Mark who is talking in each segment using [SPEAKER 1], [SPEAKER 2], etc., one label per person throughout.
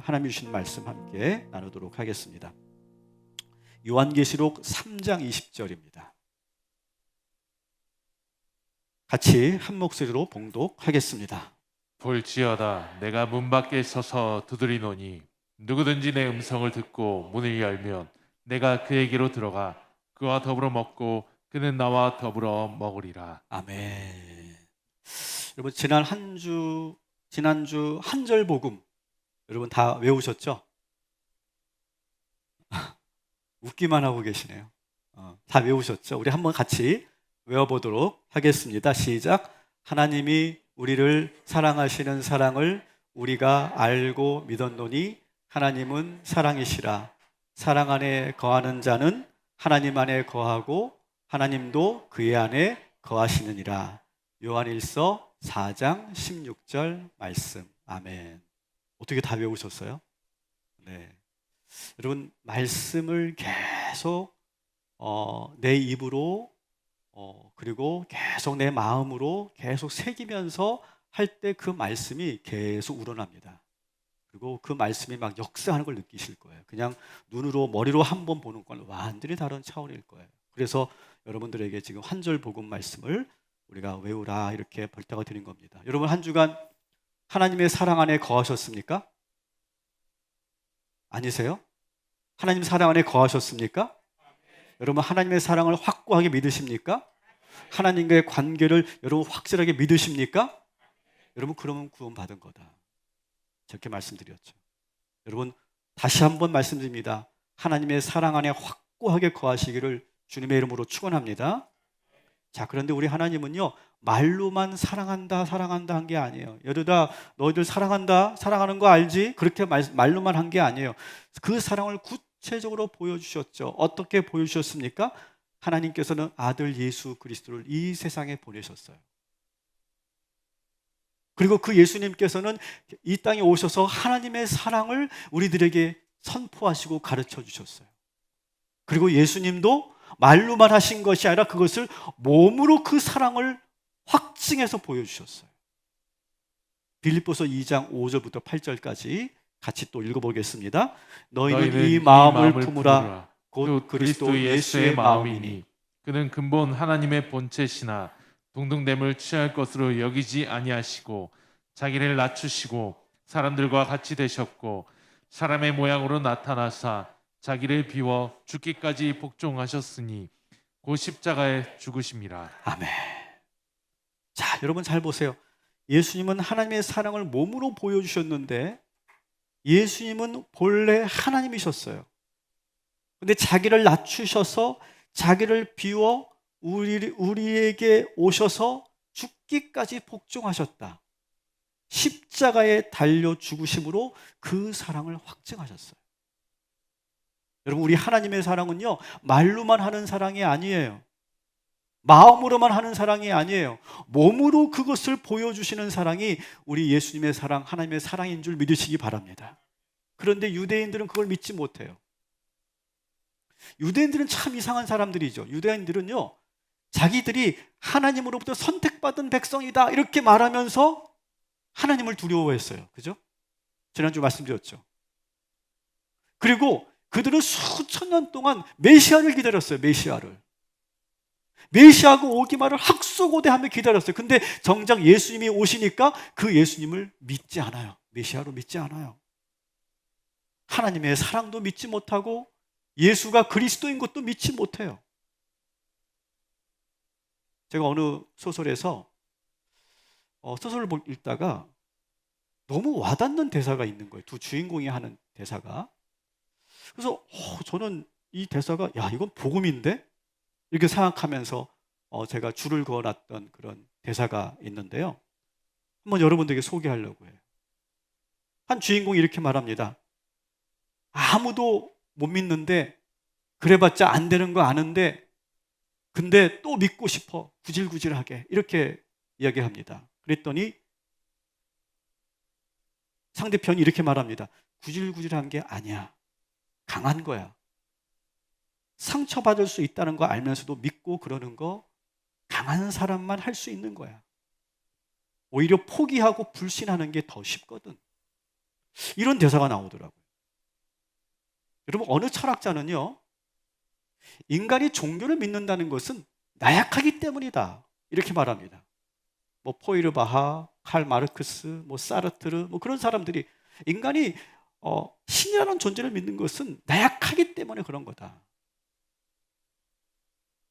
[SPEAKER 1] 하나님이 주신 말씀 함께 나누도록 하겠습니다. 요한계시록 3장 20절입니다. 같이 한 목소리로 봉독하겠습니다.
[SPEAKER 2] 볼지어다 내가 문 밖에 서서 두드리노니 누구든지 내 음성을 듣고 문을 열면 내가 그에게로 들어가 그와 더불어 먹고 그는 나와 더불어 먹으리라.
[SPEAKER 1] 아멘. 여러분 지난주 한절복음 여러분 다 외우셨죠? 웃기만 하고 계시네요. 다 외우셨죠? 우리 한번 같이 외워보도록 하겠습니다. 시작. 하나님이 우리를 사랑하시는 사랑을 우리가 알고 믿었노니 하나님은 사랑이시라. 사랑 안에 거하는 자는 하나님 안에 거하고 하나님도 그의 안에 거하시느니라. 요한일서 4장 16절 말씀. 아멘. 어떻게 다 외우셨어요? 네. 여러분 말씀을 계속 내 입으로 그리고 계속 내 마음으로 계속 새기면서 할 때 그 말씀이 계속 우러납니다. 그리고 그 말씀이 막 역사하는 걸 느끼실 거예요. 그냥 눈으로 머리로 한번 보는 건 완전히 다른 차원일 거예요. 그래서 여러분들에게 지금 한절 복음 말씀을 우리가 외우라 이렇게 벌다가 드린 겁니다. 여러분 한 주간 하나님의 사랑 안에 거하셨습니까? 아니세요? 하나님 사랑 안에 거하셨습니까? 여러분 하나님의 사랑을 확고하게 믿으십니까? 하나님과의 관계를 여러분 확실하게 믿으십니까? 여러분 그러면 구원받은 거다. 저렇게 말씀드렸죠. 여러분 다시 한번 말씀드립니다. 하나님의 사랑 안에 확고하게 거하시기를 주님의 이름으로 축원합니다. 자, 그런데 우리 하나님은요 말로만 사랑한다 한 게 아니에요. 여러다 너희들 사랑한다 사랑하는 거 알지? 그렇게 말로만 한 게 아니에요. 그 사랑을 구체적으로 보여주셨죠. 어떻게 보여주셨습니까? 하나님께서는 아들 예수 그리스도를 이 세상에 보내셨어요. 그리고 그 예수님께서는 이 땅에 오셔서 하나님의 사랑을 우리들에게 선포하시고 가르쳐 주셨어요. 그리고 예수님도 말로만 하신 것이 아니라 그것을 몸으로 그 사랑을 확증해서 보여주셨어요. 빌립보서 2장 5절부터 8절까지 같이 또 읽어보겠습니다. 너희는 이 마음을 품으라. 곧 그리스도 예수의 마음이니
[SPEAKER 2] 그는 근본 하나님의 본체시나 동등됨을 취할 것으로 여기지 아니하시고 자기를 낮추시고 사람들과 같이 되셨고 사람의 모양으로 나타나사 자기를 비워 죽기까지 복종하셨으니 곧 십자가에 죽으심이라.
[SPEAKER 1] 아멘. 자, 여러분 잘 보세요. 예수님은 하나님의 사랑을 몸으로 보여주셨는데 예수님은 본래 하나님이셨어요. 근데 자기를 낮추셔서 자기를 비워 우리에게 오셔서 죽기까지 복종하셨다. 십자가에 달려 죽으심으로 그 사랑을 확증하셨어요. 여러분 우리 하나님의 사랑은요 말로만 하는 사랑이 아니에요. 마음으로만 하는 사랑이 아니에요. 몸으로 그것을 보여주시는 사랑이 우리 예수님의 사랑, 하나님의 사랑인 줄 믿으시기 바랍니다. 그런데 유대인들은 그걸 믿지 못해요. 유대인들은 참 이상한 사람들이죠. 유대인들은요 자기들이 하나님으로부터 선택받은 백성이다 이렇게 말하면서 하나님을 두려워했어요. 그죠? 지난주 말씀드렸죠. 그리고 그들은 수천 년 동안 메시아를 기다렸어요. 메시아가 오기만을 학수고대하며 기다렸어요. 근데 정작 예수님이 오시니까 그 예수님을 믿지 않아요. 메시아로 믿지 않아요. 하나님의 사랑도 믿지 못하고 예수가 그리스도인 것도 믿지 못해요. 제가 어느 소설에서 소설을 읽다가 너무 와닿는 대사가 있는 거예요. 두 주인공이 하는 대사가. 그래서 저는 이 대사가 야 이건 복음인데? 이렇게 생각하면서 제가 줄을 그어놨던 그런 대사가 있는데요. 한번 여러분들에게 소개하려고 해요. 한 주인공이 이렇게 말합니다. 아무도 못 믿는데 그래봤자 안 되는 거 아는데 근데 또 믿고 싶어 구질구질하게 이렇게 이야기합니다. 그랬더니 상대편이 이렇게 말합니다. 구질구질한 게 아니야. 강한 거야. 상처받을 수 있다는 거 알면서도 믿고 그러는 거 강한 사람만 할 수 있는 거야. 오히려 포기하고 불신하는 게 더 쉽거든. 이런 대사가 나오더라고요. 여러분, 어느 철학자는요, 인간이 종교를 믿는다는 것은 나약하기 때문이다, 이렇게 말합니다. 뭐 포이르바하, 칼 마르크스, 뭐 사르트르, 뭐 그런 사람들이 인간이 신이라는 존재를 믿는 것은 나약하기 때문에 그런 거다.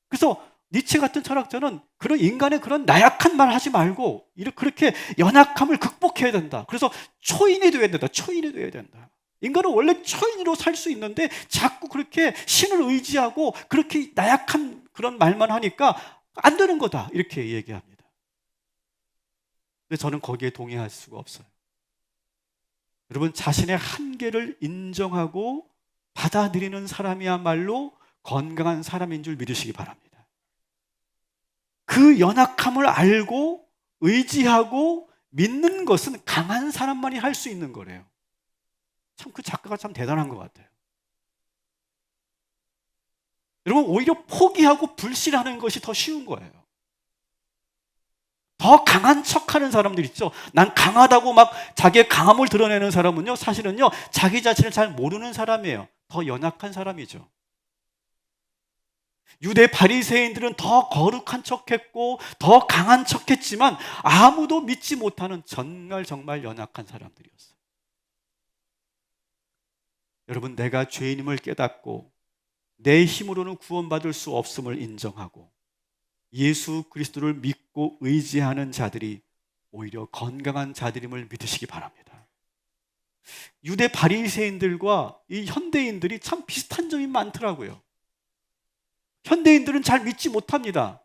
[SPEAKER 1] 그래서 니체 같은 철학자는 그런 인간의 그런 나약한 말 하지 말고 그렇게 연약함을 극복해야 된다. 그래서 초인이 되어야 된다. 초인이 되어야 된다. 인간은 원래 초인으로 살 수 있는데 자꾸 그렇게 신을 의지하고 그렇게 나약한 그런 말만 하니까 안 되는 거다, 이렇게 얘기합니다. 근데 저는 거기에 동의할 수가 없어요. 여러분, 자신의 한계를 인정하고 받아들이는 사람이야말로 건강한 사람인 줄 믿으시기 바랍니다. 그 연약함을 알고 의지하고 믿는 것은 강한 사람만이 할 수 있는 거래요. 참, 그 작가가 참 대단한 것 같아요. 여러분, 오히려 포기하고 불신하는 것이 더 쉬운 거예요. 더 강한 척하는 사람들 있죠. 난 강하다고 막 자기의 강함을 드러내는 사람은요, 사실은요, 자기 자신을 잘 모르는 사람이에요. 더 연약한 사람이죠. 유대 바리새인들은 더 거룩한 척했고 더 강한 척했지만 아무도 믿지 못하는 정말 연약한 사람들이었어요. 여러분, 내가 죄인임을 깨닫고 내 힘으로는 구원받을 수 없음을 인정하고 예수 그리스도를 믿고 의지하는 자들이 오히려 건강한 자들임을 믿으시기 바랍니다. 유대 바리새인들과 이 현대인들이 참 비슷한 점이 많더라고요. 현대인들은 잘 믿지 못합니다.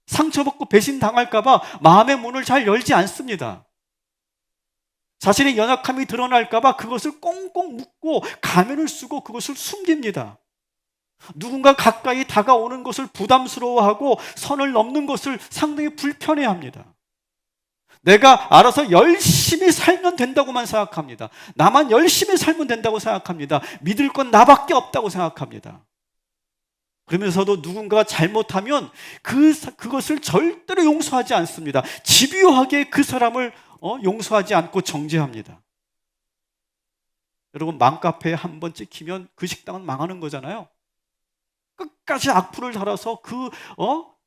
[SPEAKER 1] 상처받고 배신당할까 봐 마음의 문을 잘 열지 않습니다. 자신의 연약함이 드러날까 봐 그것을 꽁꽁 묶고 가면을 쓰고 그것을 숨깁니다. 누군가 가까이 다가오는 것을 부담스러워하고 선을 넘는 것을 상당히 불편해합니다. 내가 알아서 열심히 살면 된다고만 생각합니다. 나만 열심히 살면 된다고 생각합니다. 믿을 건 나밖에 없다고 생각합니다. 그러면서도 누군가가 잘못하면 그것을 절대로 용서하지 않습니다. 집요하게 그 사람을 용서하지 않고 정죄합니다. 여러분, 맘카페에 한 번 찍히면 그 식당은 망하는 거잖아요. 끝까지 악플을 달아서 그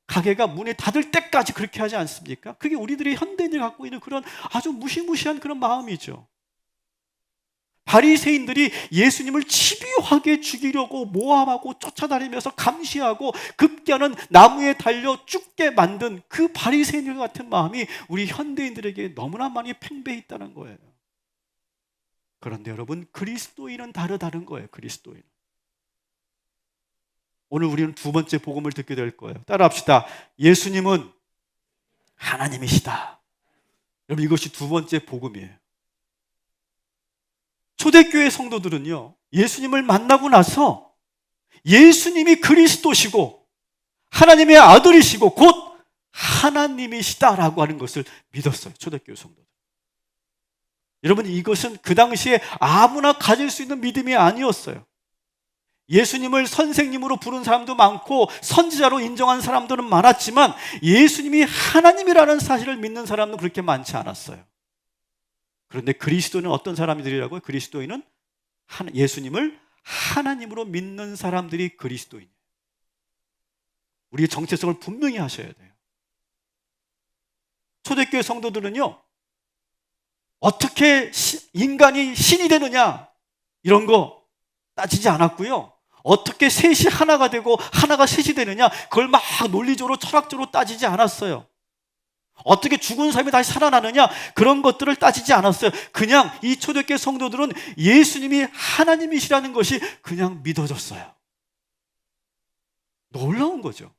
[SPEAKER 1] 가게가 문이 닫을 때까지 그렇게 하지 않습니까? 그게 우리들이 현대인들이 갖고 있는 그런 아주 무시무시한 그런 마음이죠. 바리새인들이 예수님을 집요하게 죽이려고 모함하고 쫓아다니면서 감시하고 급기야는 나무에 달려 죽게 만든 그 바리새인들 같은 마음이 우리 현대인들에게 너무나 많이 팽배해 있다는 거예요. 그런데 여러분, 그리스도인은 다르다는 거예요. 그리스도인. 오늘 우리는 두 번째 복음을 듣게 될 거예요. 따라합시다. 예수님은 하나님이시다. 여러분, 이것이 두 번째 복음이에요. 초대교회 성도들은요, 예수님을 만나고 나서 예수님이 그리스도시고 하나님의 아들이시고 곧 하나님이시다라고 하는 것을 믿었어요. 초대교회 성도들. 여러분, 이것은 그 당시에 아무나 가질 수 있는 믿음이 아니었어요. 예수님을 선생님으로 부른 사람도 많고 선지자로 인정한 사람들은 많았지만 예수님이 하나님이라는 사실을 믿는 사람은 그렇게 많지 않았어요. 그런데 그리스도는 어떤 사람들이라고요? 그리스도인은 예수님을 하나님으로 믿는 사람들이 그리스도인이에요. 우리의 정체성을 분명히 하셔야 돼요. 초대교회 성도들은요, 어떻게 인간이 신이 되느냐 이런 거 따지지 않았고요, 어떻게 셋이 하나가 되고 하나가 셋이 되느냐 그걸 막 논리적으로 철학적으로 따지지 않았어요. 어떻게 죽은 사람이 다시 살아나느냐 그런 것들을 따지지 않았어요. 그냥 이 초대교회 성도들은 예수님이 하나님이시라는 것이 그냥 믿어졌어요. 놀라운 거죠.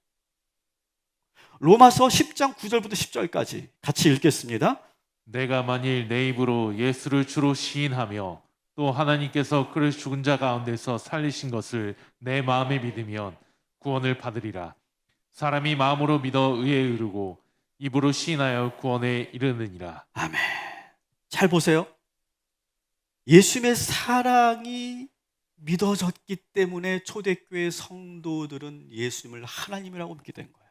[SPEAKER 1] 로마서 10장 9절부터 10절까지 같이 읽겠습니다.
[SPEAKER 2] 내가 만일 내 입으로 예수를 주로 시인하며 또 하나님께서 그를 죽은 자 가운데서 살리신 것을 내 마음에 믿으면 구원을 받으리라. 사람이 마음으로 믿어 의에 이르고 입으로 시인하여 구원에 이르느니라.
[SPEAKER 1] 아멘. 잘 보세요. 예수님의 사랑이 믿어졌기 때문에 초대교회 성도들은 예수님을 하나님이라고 믿게 된 거예요.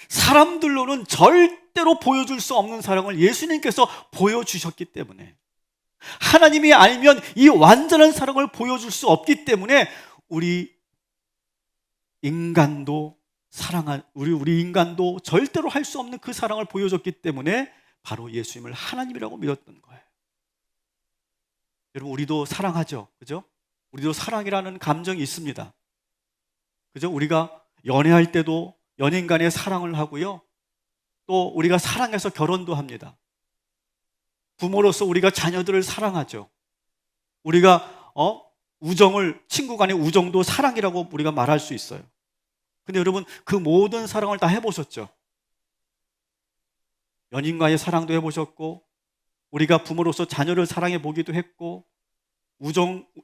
[SPEAKER 1] 사람들로는 절대로 보여줄 수 없는 사랑을 예수님께서 보여주셨기 때문에, 하나님이 아니면 이 완전한 사랑을 보여줄 수 없기 때문에 우리 인간도 우리 인간도 절대로 할 수 없는 그 사랑을 보여줬기 때문에 바로 예수님을 하나님이라고 믿었던 거예요. 여러분, 우리도 사랑하죠, 그죠? 우리도 사랑이라는 감정이 있습니다, 그죠? 우리가 연애할 때도 연인 간에 사랑을 하고요, 또 우리가 사랑해서 결혼도 합니다. 부모로서 우리가 자녀들을 사랑하죠. 우리가 우정을, 친구 간의 우정도 사랑이라고 우리가 말할 수 있어요. 근데 여러분, 그 모든 사랑을 다 해보셨죠? 연인과의 사랑도 해보셨고, 우리가 부모로서 자녀를 사랑해 보기도 했고,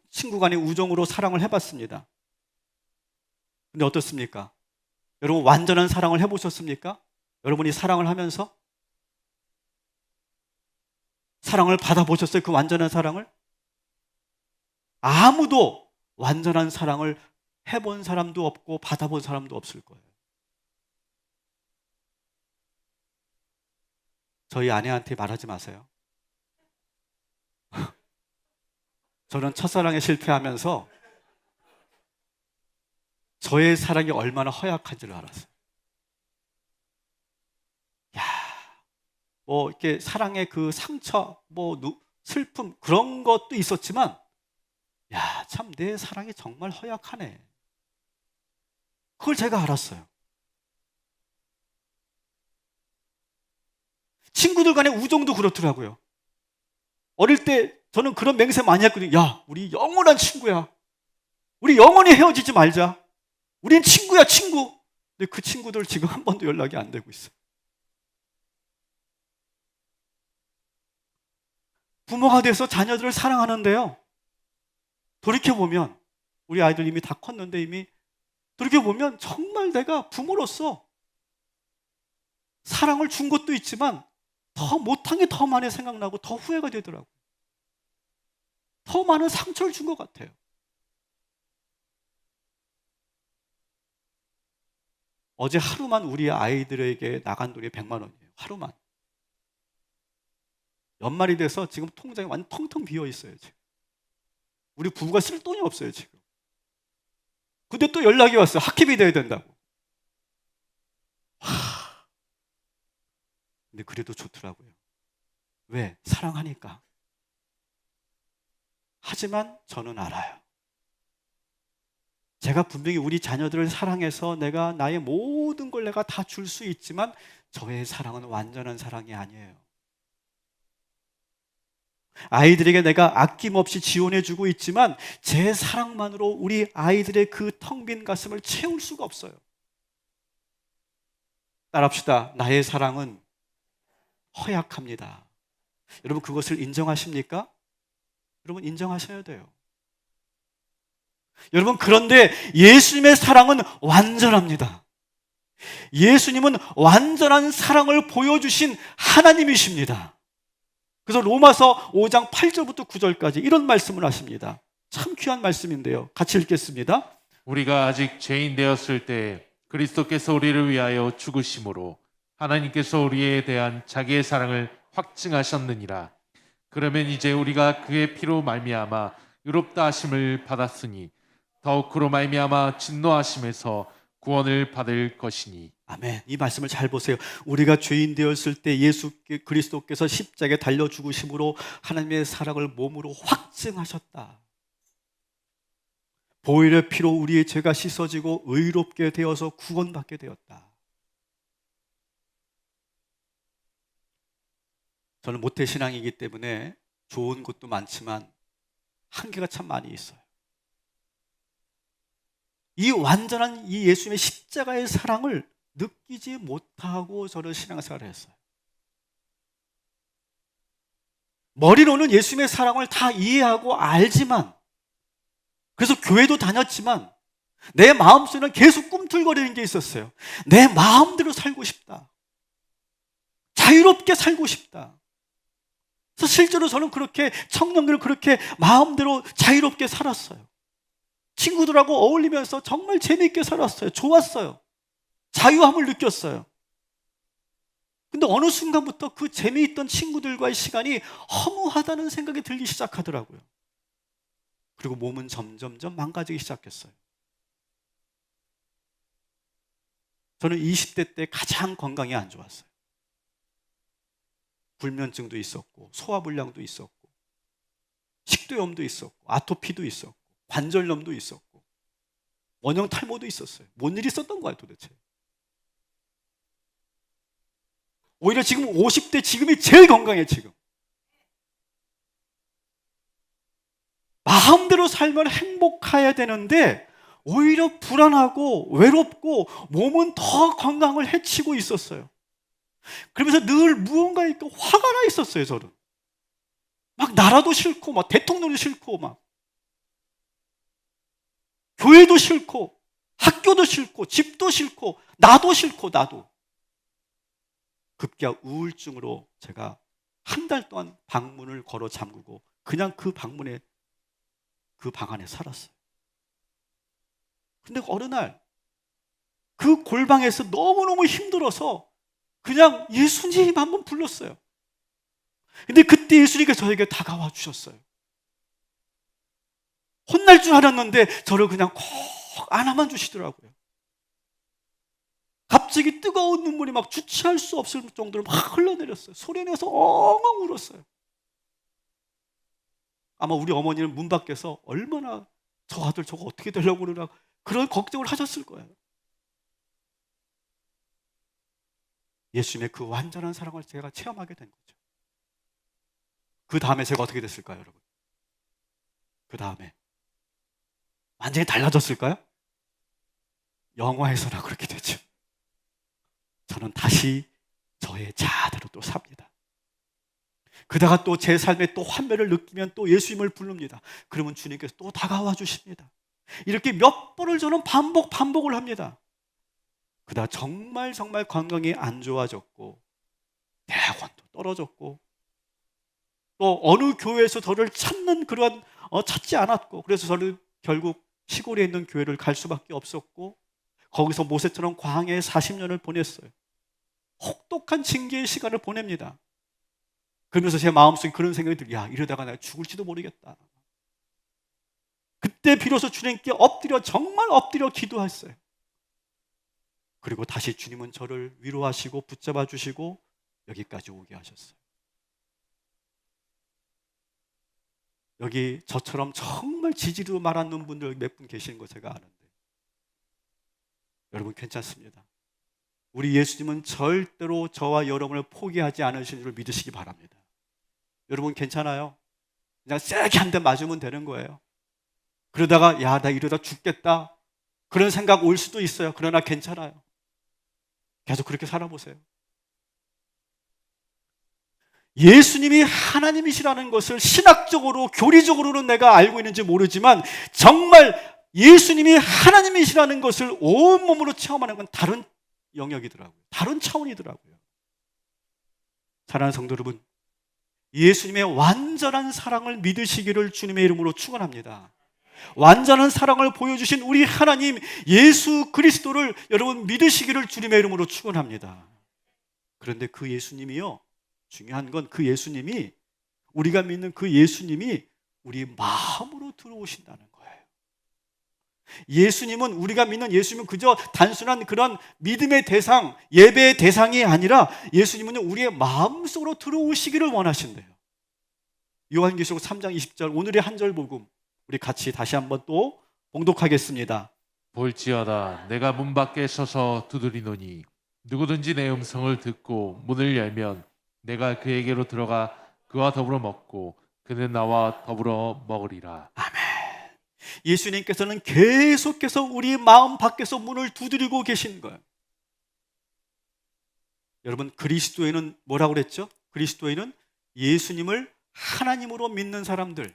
[SPEAKER 1] 친구 간의 우정으로 사랑을 해봤습니다. 근데 어떻습니까? 여러분, 완전한 사랑을 해보셨습니까? 여러분이 사랑을 하면서 사랑을 받아보셨어요? 그 완전한 사랑을? 아무도 완전한 사랑을 해본 사람도 없고 받아본 사람도 없을 거예요. 저희 아내한테 말하지 마세요. 저는 첫사랑에 실패하면서 저의 사랑이 얼마나 허약한지를 알았어요. 뭐 이렇게 사랑의 그 상처, 슬픔, 그런 것도 있었지만, 참 내 사랑이 정말 허약하네. 그걸 제가 알았어요. 친구들 간의 우정도 그렇더라고요. 어릴 때 저는 그런 맹세 많이 했거든요. 야, 우리 영원한 친구야. 우리 영원히 헤어지지 말자. 우린 친구야, 친구. 근데 그 친구들 지금 한 번도 연락이 안 되고 있어요. 부모가 돼서 자녀들을 사랑하는데요, 돌이켜보면 우리 아이들 이미 다 컸는데, 이미 돌이켜보면 정말 내가 부모로서 사랑을 준 것도 있지만 더 못한 게 더 많이 생각나고 더 후회가 되더라고요. 더 많은 상처를 준 것 같아요. 어제 하루만 우리 아이들에게 나간 돈이 100만 원이에요. 하루만. 연말이 돼서 지금 통장이 완전 텅텅 비어 있어요, 지금. 우리 부부가 쓸 돈이 없어요, 지금. 근데 또 연락이 왔어요. 학회비 내야 된다고. 근데 그래도 좋더라고요. 왜? 사랑하니까. 하지만 저는 알아요. 제가 분명히 우리 자녀들을 사랑해서 내가 나의 모든 걸 내가 다 줄 수 있지만 저의 사랑은 완전한 사랑이 아니에요. 아이들에게 내가 아낌없이 지원해주고 있지만 제 사랑만으로 우리 아이들의 그 텅 빈 가슴을 채울 수가 없어요. 따라합시다. 나의 사랑은 허약합니다. 여러분, 그것을 인정하십니까? 여러분, 인정하셔야 돼요. 여러분, 그런데 예수님의 사랑은 완전합니다. 예수님은 완전한 사랑을 보여주신 하나님이십니다. 그래서 로마서 5장 8절부터 9절까지 이런 말씀을 하십니다. 참 귀한 말씀인데요, 같이 읽겠습니다.
[SPEAKER 2] 우리가 아직 죄인 되었을 때 그리스도께서 우리를 위하여 죽으심으로 하나님께서 우리에 대한 자기의 사랑을 확증하셨느니라. 그러면 이제 우리가 그의 피로 말미암아 의롭다 하심을 받았으니 더욱 그로 말미암아 진노하심에서 구원을 받을 것이니.
[SPEAKER 1] 아멘. 이 말씀을 잘 보세요. 우리가 죄인 되었을 때 예수 그리스도께서 십자가에 달려 죽으심으로 하나님의 사랑을 몸으로 확증하셨다. 보혈의 피로 우리의 죄가 씻어지고 의롭게 되어서 구원받게 되었다. 저는 모태신앙이기 때문에 좋은 것도 많지만 한계가 참 많이 있어요. 이 완전한 이 예수님의 십자가의 사랑을 느끼지 못하고 저는 신앙생활을 했어요. 머리로는 예수님의 사랑을 다 이해하고 알지만, 그래서 교회도 다녔지만 내 마음속에는 계속 꿈틀거리는 게 있었어요. 내 마음대로 살고 싶다. 자유롭게 살고 싶다. 그래서 실제로 저는 그렇게 청년들을 그렇게 마음대로 자유롭게 살았어요. 친구들하고 어울리면서 정말 재미있게 살았어요. 좋았어요. 자유함을 느꼈어요. 근데 어느 순간부터 그 재미있던 친구들과의 시간이 허무하다는 생각이 들기 시작하더라고요. 그리고 몸은 점점점 망가지기 시작했어요. 저는 20대 때 가장 건강이 안 좋았어요. 불면증도 있었고, 소화불량도 있었고, 식도염도 있었고, 아토피도 있었고, 관절염도 있었고, 원형 탈모도 있었어요. 뭔 일이 있었던 거야 도대체. 오히려 지금 50대 지금이 제일 건강해. 지금 마음대로 살면 행복해야 되는데 오히려 불안하고 외롭고 몸은 더 건강을 해치고 있었어요. 그러면서 늘 무언가에 화가 나 있었어요. 저는 막 나라도 싫고 막 대통령도 싫고 막 교회도 싫고 학교도 싫고 집도 싫고 나도 싫고 나도. 급기야 우울증으로 제가 한 달 동안 방문을 걸어 잠그고 그냥 그 방문에 그 방 안에 살았어요. 근데 어느 날 그 골방에서 너무너무 힘들어서 그냥 예수님 한번 불렀어요. 근데 그때 예수님께서 저에게 다가와 주셨어요. 혼날 줄 알았는데 저를 그냥 콕 안아만 주시더라고요. 갑자기 뜨거운 눈물이 막 주체할 수 없을 정도로 막 흘러내렸어요. 소리내서 엉엉 울었어요. 아마 우리 어머니는 문 밖에서 얼마나 저 아들 저거 어떻게 되려고 그러나 그런 걱정을 하셨을 거예요. 예수님의 그 완전한 사랑을 제가 체험하게 된 거죠. 그 다음에 제가 어떻게 됐을까요, 여러분? 그 다음에 완전히 달라졌을까요? 영화에서나 그렇게 되죠. 저는 다시 저의 자아대로 또 삽니다. 그다가 또 제 삶에 또 환멸을 느끼면 또 예수님을 부릅니다. 그러면 주님께서 또 다가와 주십니다. 이렇게 몇 번을 저는 반복을 합니다. 그다가 정말 건강이 안 좋아졌고 대학원도 떨어졌고 또 어느 교회에서 저를 찾는 그런 찾지 않았고 그래서 저를 결국 시골에 있는 교회를 갈 수밖에 없었고 거기서 모세처럼 광야에 40년을 보냈어요. 혹독한 징계의 시간을 보냅니다. 그러면서 제 마음속에 그런 생각이 들어요. 야, 이러다가 내가 죽을지도 모르겠다. 그때 비로소 주님께 정말 엎드려 기도했어요. 그리고 다시 주님은 저를 위로하시고 붙잡아 주시고 여기까지 오게 하셨어요. 여기 저처럼 정말 지지도 말았는 분들 몇 분 계시는 거 제가 아는데 여러분 괜찮습니다. 우리 예수님은 절대로 저와 여러분을 포기하지 않으시는 줄 믿으시기 바랍니다. 여러분 괜찮아요? 그냥 세게 한 대 맞으면 되는 거예요. 그러다가 야, 나 이러다 죽겠다 그런 생각 올 수도 있어요. 그러나 괜찮아요. 계속 그렇게 살아보세요. 예수님이 하나님이시라는 것을 신학적으로 교리적으로는 내가 알고 있는지 모르지만 정말 예수님이 하나님이시라는 것을 온몸으로 체험하는 건 다른 영역이더라고요. 다른 차원이더라고요. 사랑하는 성도 여러분, 예수님의 완전한 사랑을 믿으시기를 주님의 이름으로 축원합니다. 완전한 사랑을 보여주신 우리 하나님 예수 그리스도를 여러분 믿으시기를 주님의 이름으로 축원합니다. 그런데 그 예수님이요, 중요한 건 그 예수님이 우리가 믿는 그 예수님이 우리 마음으로 들어오신다는 거예요. 예수님은 우리가 믿는 예수님은 그저 단순한 그런 믿음의 대상, 예배의 대상이 아니라 예수님은 우리의 마음속으로 들어오시기를 원하신대요. 요한계시록 3장 20절 오늘의 한절 복음 우리 같이 다시 한번 또 봉독하겠습니다.
[SPEAKER 2] 볼지어다 내가 문 밖에 서서 두드리노니 누구든지 내 음성을 듣고 문을 열면 내가 그에게로 들어가 그와 더불어 먹고 그는 나와 더불어 먹으리라.
[SPEAKER 1] 아멘. 예수님께서는 계속해서 우리 마음 밖에서 문을 두드리고 계신 거예요. 여러분 그리스도에는 뭐라고 그랬죠? 그리스도에는 예수님을 하나님으로 믿는 사람들,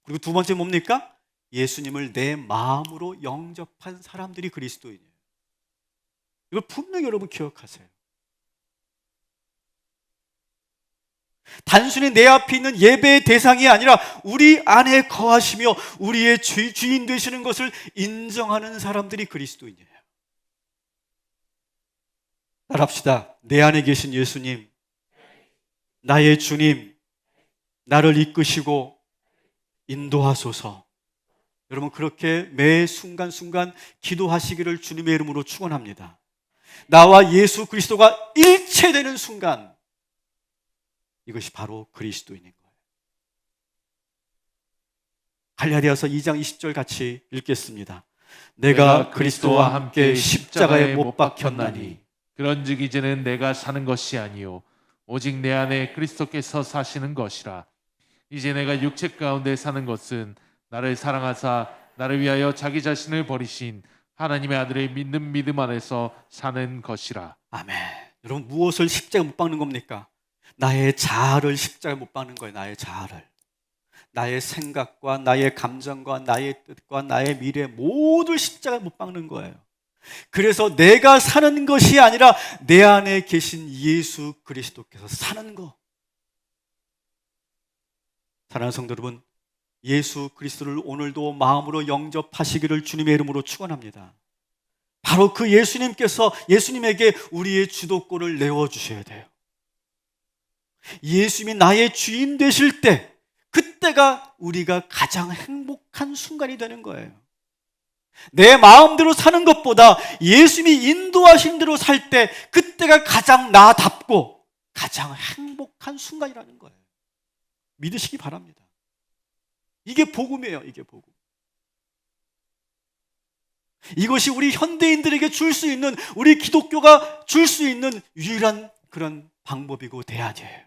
[SPEAKER 1] 그리고 두 번째 뭡니까? 예수님을 내 마음으로 영접한 사람들이 그리스도인이에요. 이걸 분명히 여러분 기억하세요. 단순히 내 앞에 있는 예배의 대상이 아니라 우리 안에 거하시며 우리의 주인 되시는 것을 인정하는 사람들이 그리스도인이에요. 따라합시다. 내 안에 계신 예수님, 나의 주님, 나를 이끄시고 인도하소서. 여러분, 그렇게 매 순간순간 기도하시기를 주님의 이름으로 축원합니다. 나와 예수 그리스도가 일체되는 순간, 이것이 바로 그리스도인인 거예요. 갈라디아서 2장 20절 같이 읽겠습니다. 내가 그리스도와 함께 십자가에 못 박혔나니
[SPEAKER 2] 그런즉 이제는 내가 사는 것이 아니요 오직 내 안에 그리스도께서 사시는 것이라. 이제 내가 육체 가운데 사는 것은 나를 사랑하사 나를 위하여 자기 자신을 버리신 하나님의 아들을 믿는 믿음 안에서 사는 것이라.
[SPEAKER 1] 아멘. 여러분, 무엇을 십자가에 못 박는 겁니까? 나의 자아를 십자가에 못 박는 거예요. 나의 자아를. 나의 생각과 나의 감정과 나의 뜻과 나의 미래 모두 십자가에 못 박는 거예요. 그래서 내가 사는 것이 아니라 내 안에 계신 예수 그리스도께서 사는 거. 사랑하는 성도 여러분, 예수 그리스도를 오늘도 마음으로 영접하시기를 주님의 이름으로 축원합니다. 바로 그 예수님에게 우리의 주도권을 내어주셔야 돼요. 예수님이 나의 주인 되실 때, 그때가 우리가 가장 행복한 순간이 되는 거예요. 내 마음대로 사는 것보다 예수님이 인도하신 대로 살 때, 그때가 가장 나답고 가장 행복한 순간이라는 거예요. 믿으시기 바랍니다. 이게 복음이에요. 이게 복음. 이것이 우리 현대인들에게 줄 수 있는, 우리 기독교가 줄 수 있는 유일한 그런 방법이고 대안이에요.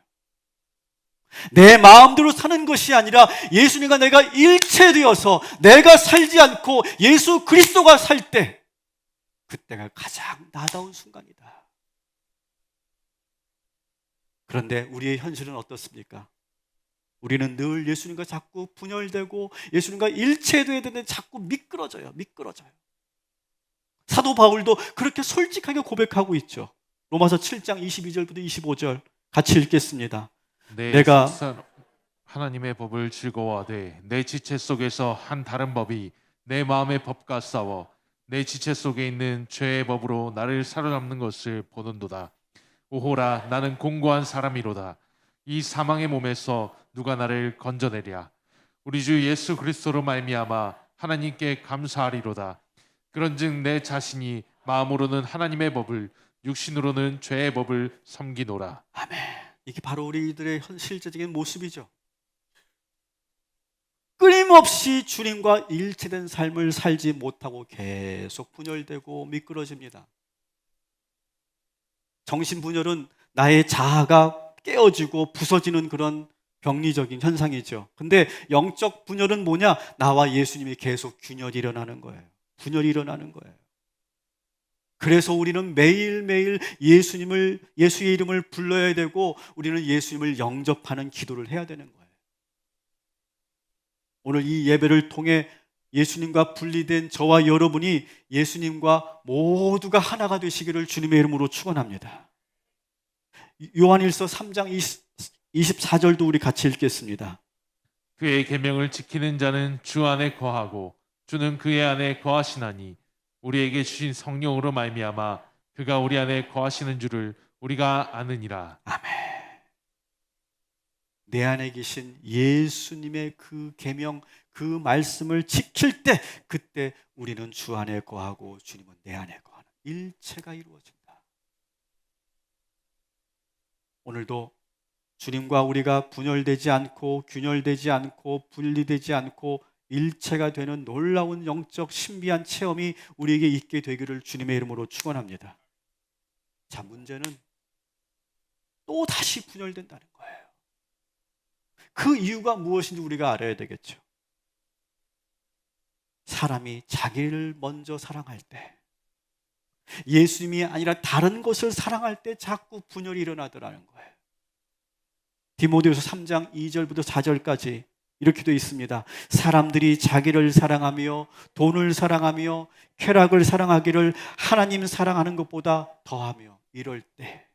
[SPEAKER 1] 내 마음대로 사는 것이 아니라 예수님과 내가 일체되어서 내가 살지 않고 예수 그리스도가 살 때, 그때가 가장 나다운 순간이다. 그런데 우리의 현실은 어떻습니까? 우리는 늘 예수님과 자꾸 분열되고 예수님과 일체되어야 되는데 자꾸 미끄러져요. 사도 바울도 그렇게 솔직하게 고백하고 있죠. 로마서 7장 22절부터 25절 같이 읽겠습니다. 내가
[SPEAKER 2] 하나님의 법을 즐거워하되 내 지체 속에서 한 다른 법이 내 마음의 법과 싸워 내 지체 속에 있는 죄의 법으로 나를 사로잡는 것을 보는도다. 오호라, 나는 공고한 사람이로다. 이 사망의 몸에서 누가 나를 건져내랴. 우리 주 예수 그리스도로 말미암아 하나님께 감사하리로다. 그런즉 내 자신이 마음으로는 하나님의 법을, 육신으로는 죄의 법을 섬기노라.
[SPEAKER 1] 아멘. 이게 바로 우리들의 현실적인 모습이죠. 끊임없이 주님과 일치된 삶을 살지 못하고 계속 분열되고 미끄러집니다. 정신분열은 나의 자아가 깨어지고 부서지는 그런 병리적인 현상이죠. 근데 영적 분열은 뭐냐? 나와 예수님이 계속 분열이 일어나는 거예요. 그래서 우리는 매일매일 예수의 이름을 불러야 되고, 우리는 예수님을 영접하는 기도를 해야 되는 거예요. 오늘 이 예배를 통해 예수님과 분리된 저와 여러분이 예수님과 모두가 하나가 되시기를 주님의 이름으로 축원합니다. 요한일서 3장 24절도 우리 같이 읽겠습니다.
[SPEAKER 2] 그의 계명을 지키는 자는 주 안에 거하고 주는 그의 안에 거하시나니 우리에게 주신 성령으로 말미암아 그가 우리 안에 거하시는 줄을 우리가 아느니라.
[SPEAKER 1] 아멘. 내 안에 계신 예수님의 그 계명, 그 말씀을 지킬 때, 그때 우리는 주 안에 거하고 주님은 내 안에 거하는 일체가 이루어진다. 오늘도 주님과 우리가 분열되지 않고 균열되지 않고 분리되지 않고 일체가 되는 놀라운 영적 신비한 체험이 우리에게 있게 되기를 주님의 이름으로 축원합니다. 자, 문제는 또 다시 분열된다는 거예요. 그 이유가 무엇인지 우리가 알아야 되겠죠. 사람이 자기를 먼저 사랑할 때, 예수님이 아니라 다른 것을 사랑할 때 자꾸 분열이 일어나더라는 거예요. 디모데후서 3장 2절부터 4절까지 이렇게 되어 있습니다. 사람들이 자기를 사랑하며 돈을 사랑하며 쾌락을 사랑하기를 하나님 사랑하는 것보다 더하며, 이럴 때,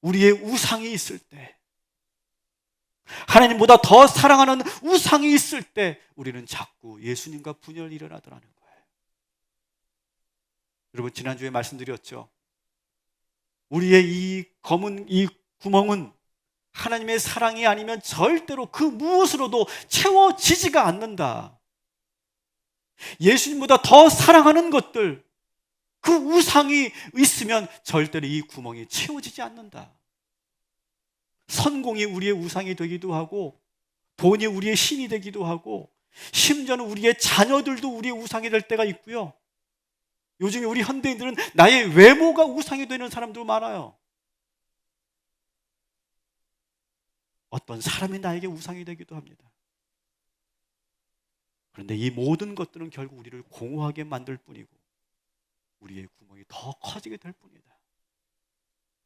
[SPEAKER 1] 우리의 우상이 있을 때, 하나님보다 더 사랑하는 우상이 있을 때, 우리는 자꾸 예수님과 분열이 일어나더라는 거예요. 여러분 지난주에 말씀드렸죠. 우리의 이 검은 이 구멍은 하나님의 사랑이 아니면 절대로 그 무엇으로도 채워지지가 않는다. 예수님보다 더 사랑하는 것들, 그 우상이 있으면 절대로 이 구멍이 채워지지 않는다. 성공이 우리의 우상이 되기도 하고, 돈이 우리의 신이 되기도 하고, 심지어는 우리의 자녀들도 우리의 우상이 될 때가 있고요. 요즘에 우리 현대인들은 나의 외모가 우상이 되는 사람도 많아요. 어떤 사람이 나에게 우상이 되기도 합니다. 그런데 이 모든 것들은 결국 우리를 공허하게 만들 뿐이고 우리의 구멍이 더 커지게 될 뿐이다.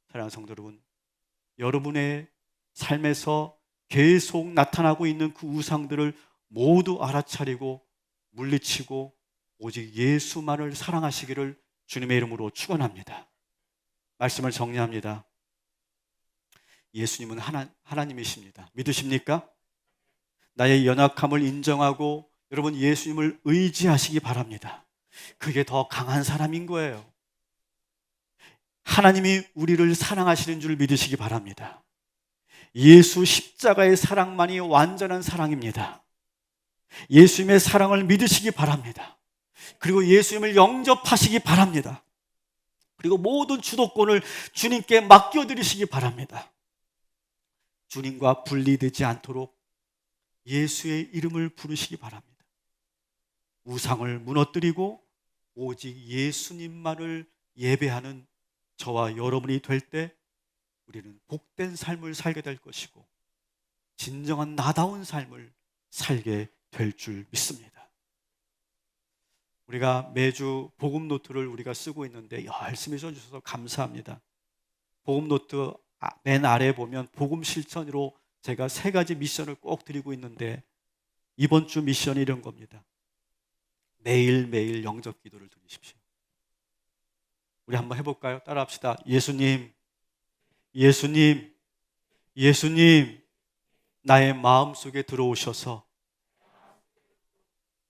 [SPEAKER 1] 사랑하는 성도 여러분, 여러분의 삶에서 계속 나타나고 있는 그 우상들을 모두 알아차리고 물리치고 오직 예수만을 사랑하시기를 주님의 이름으로 축원합니다. 말씀을 정리합니다. 예수님은 하나님이십니다. 믿으십니까? 나의 연약함을 인정하고 여러분 예수님을 의지하시기 바랍니다. 그게 더 강한 사람인 거예요. 하나님이 우리를 사랑하시는 줄 믿으시기 바랍니다. 예수 십자가의 사랑만이 완전한 사랑입니다. 예수님의 사랑을 믿으시기 바랍니다. 그리고 예수님을 영접하시기 바랍니다. 그리고 모든 주도권을 주님께 맡겨드리시기 바랍니다. 주님과 분리되지 않도록 예수의 이름을 부르시기 바랍니다. 우상을 무너뜨리고 오직 예수님만을 예배하는 저와 여러분이 될 때 우리는 복된 삶을 살게 될 것이고 진정한 나다운 삶을 살게 될 줄 믿습니다. 우리가 매주 복음 노트를 우리가 쓰고 있는데 열심히 써주셔서 감사합니다. 복음 노트 맨 아래에 보면 복음 실천으로 제가 3가지 미션을 꼭 드리고 있는데 이번 주 미션이 이런 겁니다. 매일매일 영접 기도를 드리십시오. 우리 한번 해볼까요? 따라합시다. 예수님, 예수님, 예수님, 나의 마음속에 들어오셔서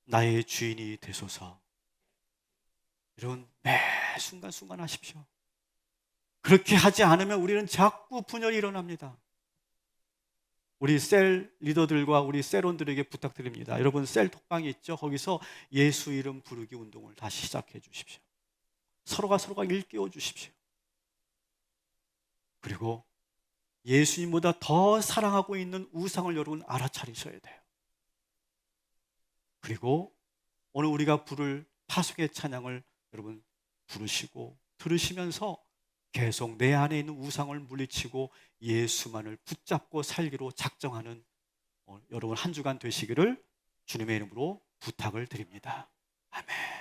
[SPEAKER 1] 나의 주인이 되소서. 여러분 매 순간순간 하십시오. 그렇게 하지 않으면 우리는 자꾸 분열이 일어납니다. 우리 셀 리더들과 우리 셀원들에게 부탁드립니다. 여러분 셀 톡방이 있죠? 거기서 예수 이름 부르기 운동을 다시 시작해 주십시오. 서로가 일깨워 주십시오. 그리고 예수님보다 더 사랑하고 있는 우상을 여러분 알아차리셔야 돼요. 그리고 오늘 우리가 부를 파수의 찬양을 여러분 부르시고 들으시면서 계속 내 안에 있는 우상을 물리치고 예수만을 붙잡고 살기로 작정하는 여러분 한 주간 되시기를 주님의 이름으로 부탁을 드립니다. 아멘.